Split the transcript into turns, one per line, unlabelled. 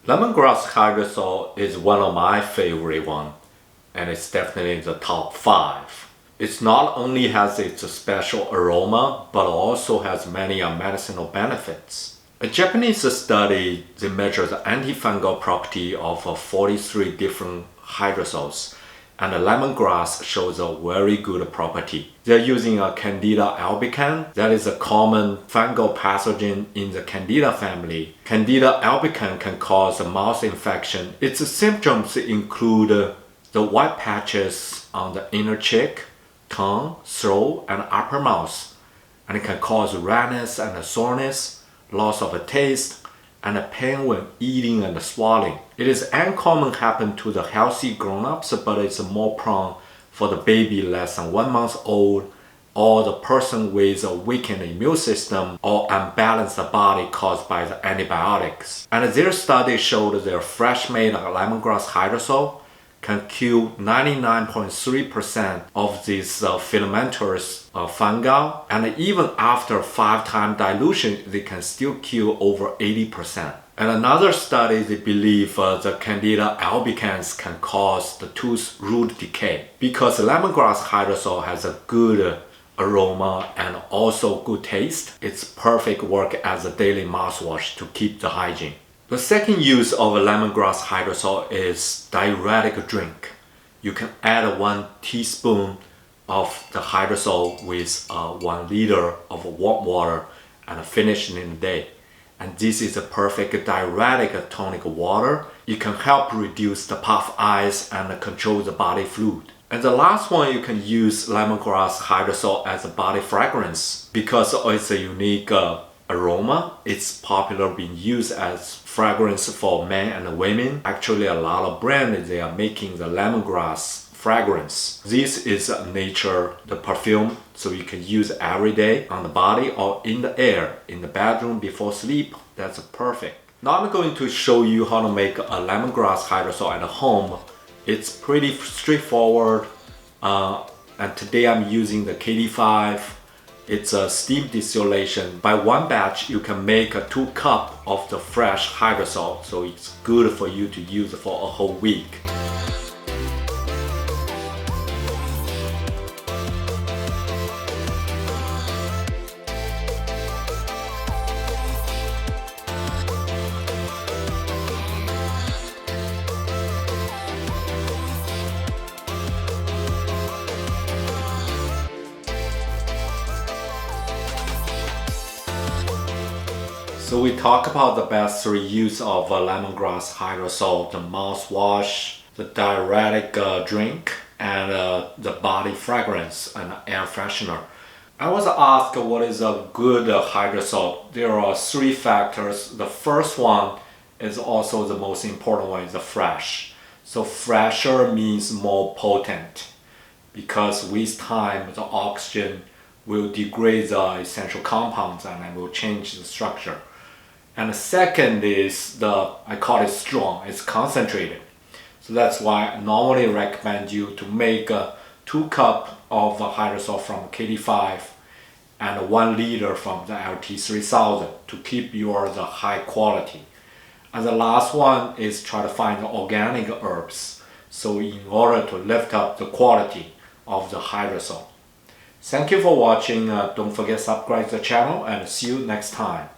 Lemongrass Hydrosol is one of my favorite one, and it's definitely in the top 5. It not only has its special aroma, but also has many medicinal benefits. A Japanese study, they measured the anti-fungal property of 43 different hydrosols, and the lemongrass shows a very good property. They're using a Candida albicans. That is a common fungal pathogen in the Candida family. Candida albicans can cause a mouth infection. Its symptoms include the white patches on the inner cheek, tongue, throat, and upper mouth. And it can cause redness and soreness, loss of taste, and pain when eating and swallowing. It is uncommon happen to the healthy grown-ups, but it's more prone for the baby less than 1 month old, or the person with a weakened immune system or unbalanced body caused by the antibiotics. And their study showed their fresh-made lemongrass hydrosol can kill 99.3% of these filamentous fungi, and even after 5-time dilution, they can still kill over 80%. And another study, they believe the Candida albicans can cause the tooth root decay. Because lemongrass hydrosol has a good aroma and also good taste, it's perfect work as a daily mouthwash to keep the hygiene. The second use of a lemongrass hydrosol is diuretic drink. You can add 1 teaspoon of the hydrosol with 1 liter of warm water and finish it in a day. And this is a perfect diuretic tonic water. It can help reduce the puff eyes and control the body fluid. And the last one, you can use lemongrass hydrosol as a body fragrance. Because it's a unique aroma, it's popular being used as fragrance for men and women. Actually, a lot of brands, they are making the lemongrass fragrance. This is nature, the perfume, so you can use every day on the body or in the air, in the bedroom before sleep. That's perfect. Now I'm going to show you how to make a lemongrass hydrosol at home. It's pretty straightforward, and today I'm using the KD5. It's a steam distillation. By 1 batch, you can make 2 cups of the fresh hydrosol, so it's good for you to use for a whole week. So we talk about the best 3 use of lemongrass hydrosol: the mouthwash, the diuretic drink, and the body fragrance and air freshener. I was asked what is a good hydrosol. There are 3 factors. The first one is also the most important one, is the fresh. So fresher means more potent, because with time the oxygen will degrade the essential compounds and it will change the structure. And the second is I call it strong, it's concentrated. So that's why I normally recommend you to make 2 cups of hydrosol from KD5 and 1 liter from the LT3000 to keep the high quality. And the last one is try to find the organic herbs, so in order to lift up the quality of the hydrosol. Thank you for watching. Don't forget to subscribe to the channel, and see you next time.